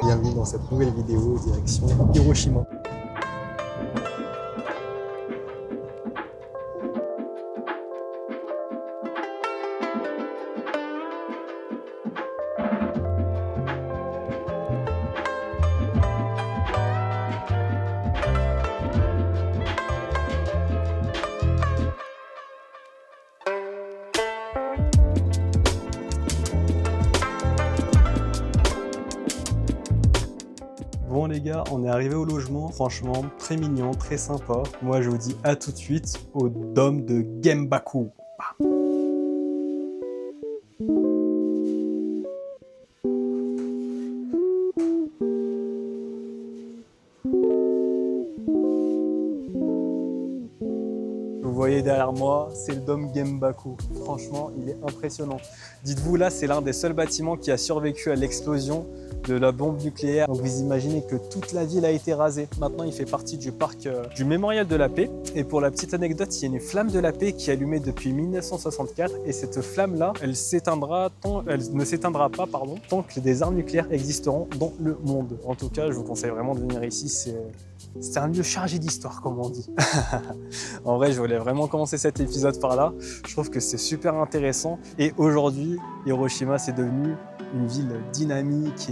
Bienvenue dans cette nouvelle vidéo direction Hiroshima. Bon les gars, on est arrivé au logement, franchement très mignon, très sympa. Moi je vous dis à tout de suite au dôme de Genbaku. Vous voyez derrière moi, c'est le dôme Genbaku. Franchement, il est impressionnant. Dites-vous, là, c'est l'un des seuls bâtiments qui a survécu à l'explosion de la bombe nucléaire. Donc vous imaginez que toute la ville a été rasée. Maintenant, il fait partie du parc du Mémorial de la Paix. Et pour la petite anecdote, il y a une flamme de la paix qui est allumée depuis 1964. Et cette flamme-là, elle ne s'éteindra pas tant que des armes nucléaires existeront dans le monde. En tout cas, je vous conseille vraiment de venir ici. C'est un lieu chargé d'histoire, comme on dit. En vrai, je voulais vraiment commencer cet épisode par là. Je trouve que c'est super intéressant. Et aujourd'hui, Hiroshima, c'est devenu une ville dynamique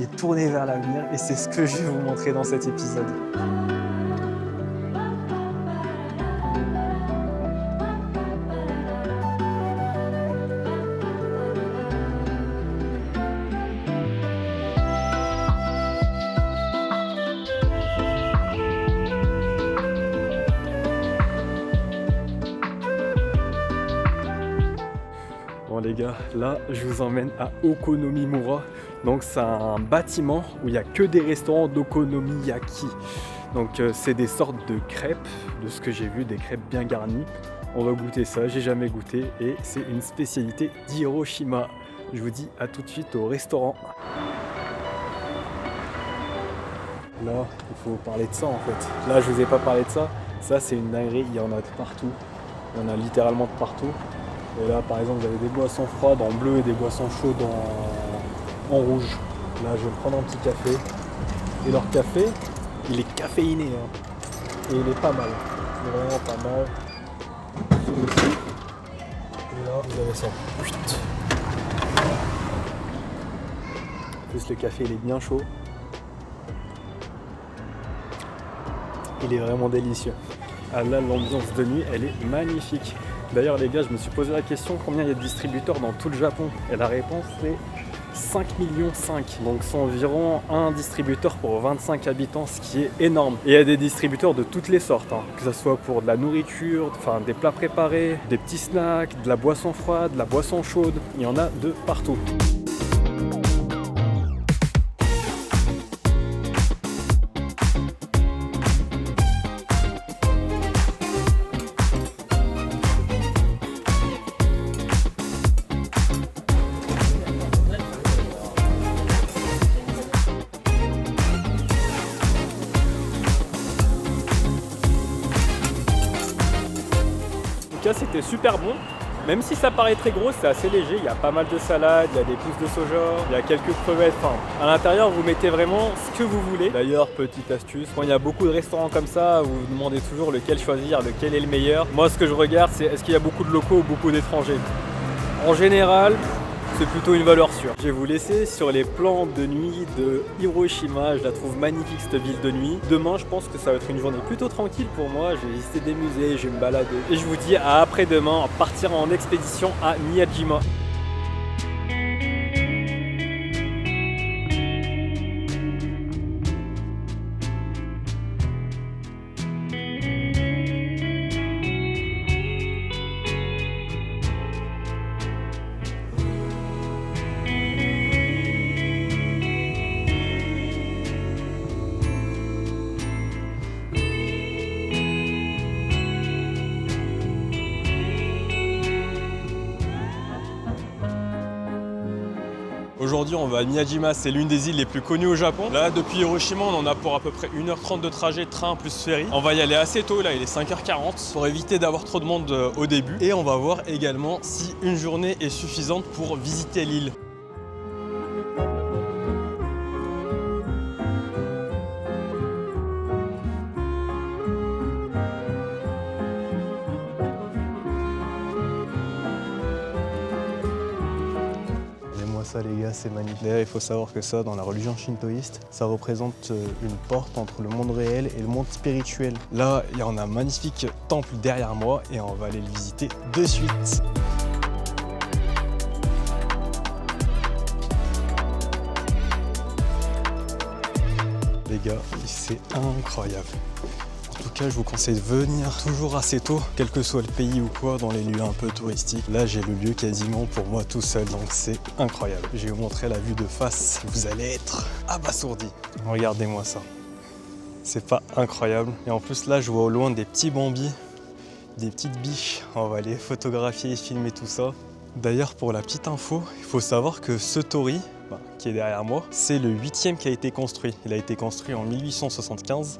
et tournée vers l'avenir. Et c'est ce que je vais vous montrer dans cet épisode. Bon les gars, là je vous emmène à Okonomimura. Donc c'est un bâtiment où il n'y a que des restaurants d'okonomiyaki. Donc c'est des sortes de crêpes, de ce que j'ai vu, des crêpes bien garnies. On va goûter ça, j'ai jamais goûté et c'est une spécialité d'Hiroshima. Je vous dis à tout de suite au restaurant. Là, il faut parler de ça en fait. Là je vous ai pas parlé de ça. Ça c'est une dinguerie, il y en a de partout. Il y en a littéralement de partout. Et là, par exemple, vous avez des boissons froides en bleu et des boissons chaudes en rouge. Là, je vais prendre un petit café. Et leur café, il est caféiné. Et il est pas mal. Il est vraiment pas mal. Celui-ci. Et là, vous avez ça. En plus, le café, il est bien chaud. Il est vraiment délicieux. Ah là, l'ambiance de nuit, elle est magnifique. D'ailleurs les gars, je me suis posé la question combien il y a de distributeurs dans tout le Japon. Et la réponse c'est 5,5 millions. Donc c'est environ un distributeur pour 25 habitants, ce qui est énorme. Et il y a des distributeurs de toutes les sortes, que ce soit pour de la nourriture, enfin des plats préparés, des petits snacks, de la boisson froide, de la boisson chaude. Il y en a de partout. C'était super bon, même si ça paraît très gros, c'est assez léger, il y a pas mal de salades, il y a des pousses de soja, il y a quelques crevettes, enfin à l'intérieur vous mettez vraiment ce que vous voulez. D'ailleurs, petite astuce, quand il y a beaucoup de restaurants comme ça, vous vous demandez toujours lequel choisir, lequel est le meilleur. Moi ce que je regarde c'est est-ce qu'il y a beaucoup de locaux ou beaucoup d'étrangers. En général, c'est plutôt une valeur sûre. Je vais vous laisser sur les plans de nuit de Hiroshima. Je la trouve magnifique cette ville de nuit. Demain, je pense que ça va être une journée plutôt tranquille pour moi. Je vais visiter des musées, je vais me balader. Et je vous dis à après-demain, partir en expédition à Miyajima. Aujourd'hui, on va à Miyajima, c'est l'une des îles les plus connues au Japon. Là, depuis Hiroshima, on en a pour à peu près 1h30 de trajet, train plus ferry. On va y aller assez tôt, là, il est 5h40, pour éviter d'avoir trop de monde au début. Et on va voir également si une journée est suffisante pour visiter l'île. ça les gars, c'est magnifique. D'ailleurs, il faut savoir que ça, dans la religion shintoïste, ça représente une porte entre le monde réel et le monde spirituel. Là, il y en a un magnifique temple derrière moi et on va aller le visiter de suite. Les gars, c'est incroyable. En tout cas, je vous conseille de venir toujours assez tôt, quel que soit le pays ou quoi, dans les lieux un peu touristiques. Là, j'ai le lieu quasiment pour moi tout seul, donc c'est incroyable. Je vais vous montrer la vue de face. Vous allez être abasourdis. Regardez-moi ça. C'est pas incroyable? Et en plus, là, je vois au loin des petits bambis, des petites biches. On va aller photographier et filmer tout ça. D'ailleurs, pour la petite info, il faut savoir que ce torii, qui est derrière moi, c'est le 8e qui a été construit. Il a été construit en 1875.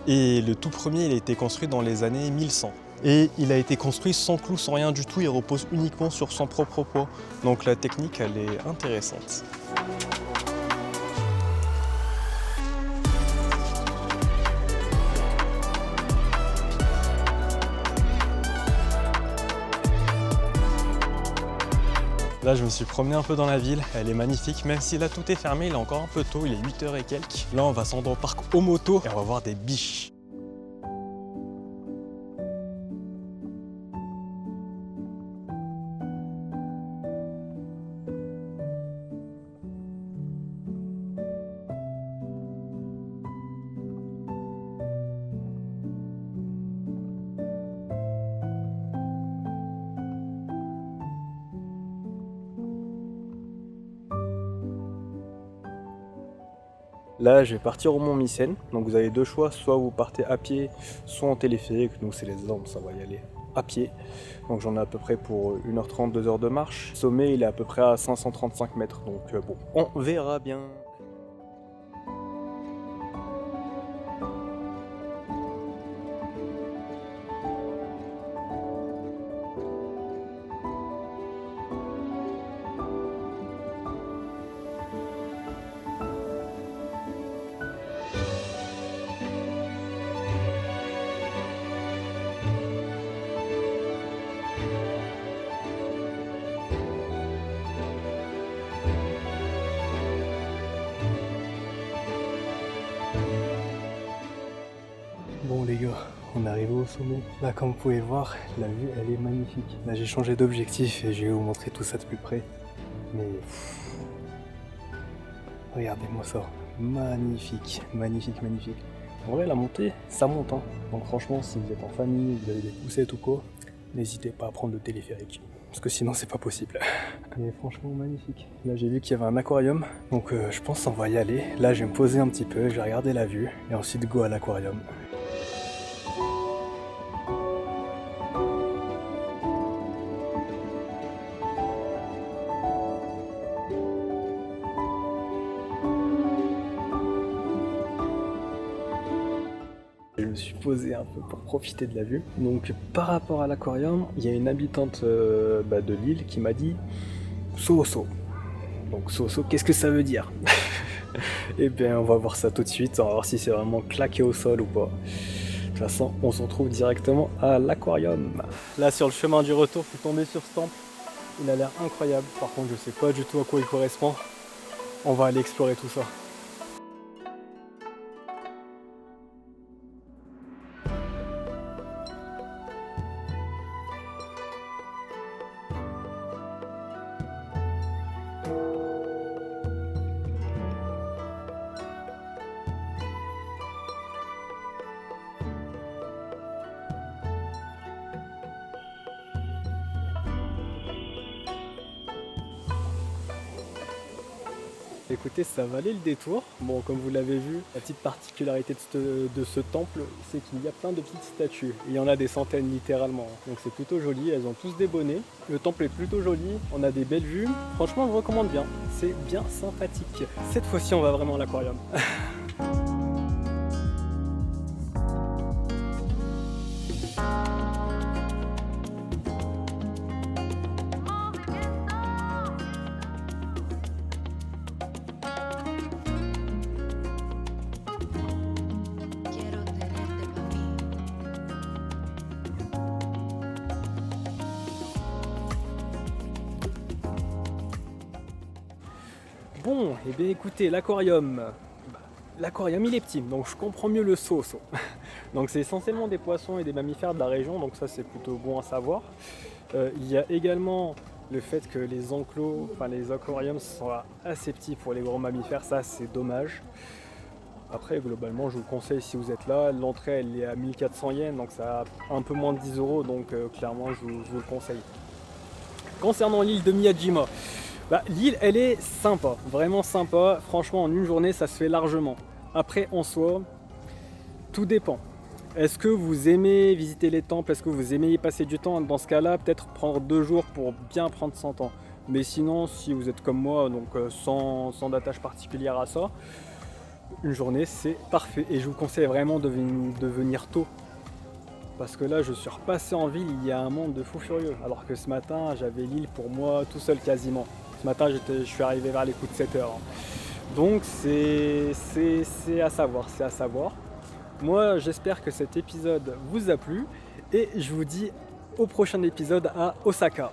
Et le tout premier, il a été construit dans les années 1100. Et il a été construit sans clous, sans rien du tout. Il repose uniquement sur son propre poids. Donc la technique, elle est intéressante. Là, je me suis promené un peu dans la ville, elle est magnifique, même si là tout est fermé, il est encore un peu tôt, il est 8h et quelques. Là, on va se rendre au parc Omoto et on va voir des biches. Là, je vais partir au Mont Mycène. Donc vous avez deux choix, soit vous partez à pied, soit en téléphérique. Nous, c'est les Alpes, ça va y aller à pied. Donc j'en ai à peu près pour 1h30, 2h de marche. Le sommet, il est à peu près à 535 mètres. Donc bon, on verra bien. Bon les gars, on est arrivé au sommet. Là, comme vous pouvez voir, la vue elle est magnifique. Là j'ai changé d'objectif et je vais vous montrer tout ça de plus près. Mais regardez-moi ça, magnifique, magnifique, magnifique. En vrai la montée, ça monte hein. Donc franchement, si vous êtes en famille, vous avez des poussettes ou quoi, n'hésitez pas à prendre le téléphérique. Parce que sinon c'est pas possible. Mais franchement magnifique. Là j'ai vu qu'il y avait un aquarium, donc je pense qu'on va y aller. Là je vais me poser un petit peu, je vais regarder la vue et ensuite go à l'aquarium. Je me suis posé un peu pour profiter de la vue. Donc par rapport à l'aquarium, il y a une habitante de l'île qui m'a dit Soso. Donc Soso, qu'est-ce que ça veut dire? Et bien on va voir ça tout de suite, on va voir si c'est vraiment claqué au sol ou pas. De toute façon, on se retrouve directement à l'aquarium. Là sur le chemin du retour, je suis tombé sur ce temple. Il a l'air incroyable. Par contre, je sais pas du tout à quoi il correspond. On va aller explorer tout ça. Écoutez, ça valait le détour. Bon, comme vous l'avez vu, la petite particularité de ce temple, c'est qu'il y a plein de petites statues. Il y en a des centaines littéralement. Donc c'est plutôt joli, elles ont tous des bonnets. Le temple est plutôt joli, on a des belles vues. Franchement, je recommande bien. C'est bien sympathique. Cette fois-ci, on va vraiment à l'aquarium. Bon, et bien écoutez, l'aquarium, il est petit, donc je comprends mieux le saut. Donc c'est essentiellement des poissons et des mammifères de la région, donc ça c'est plutôt bon à savoir. Il y a également le fait que les enclos, enfin les aquariums sont assez petits pour les gros mammifères, ça c'est dommage. Après globalement je vous conseille si vous êtes là, l'entrée elle est à 1400 yens, donc ça a un peu moins de 10 €, donc clairement je vous le conseille. Concernant l'île de Miyajima, l'île elle est sympa, vraiment sympa, franchement en une journée ça se fait largement. Après en soi, tout dépend. Est-ce que vous aimez visiter les temples? Est-ce que vous aimez y passer du temps? Dans ce cas-là, peut-être prendre 2 jours pour bien prendre son temps. Mais sinon, si vous êtes comme moi, donc sans d'attache particulière à ça, une journée c'est parfait. Et je vous conseille vraiment de venir tôt. Parce que là, je suis repassé en ville, il y a un monde de fous furieux. Alors que ce matin, j'avais l'île pour moi tout seul quasiment. Ce matin, je suis arrivé vers les coups de 7 heures. Donc c'est à savoir, c'est à savoir. Moi, j'espère que cet épisode vous a plu et je vous dis au prochain épisode à Osaka.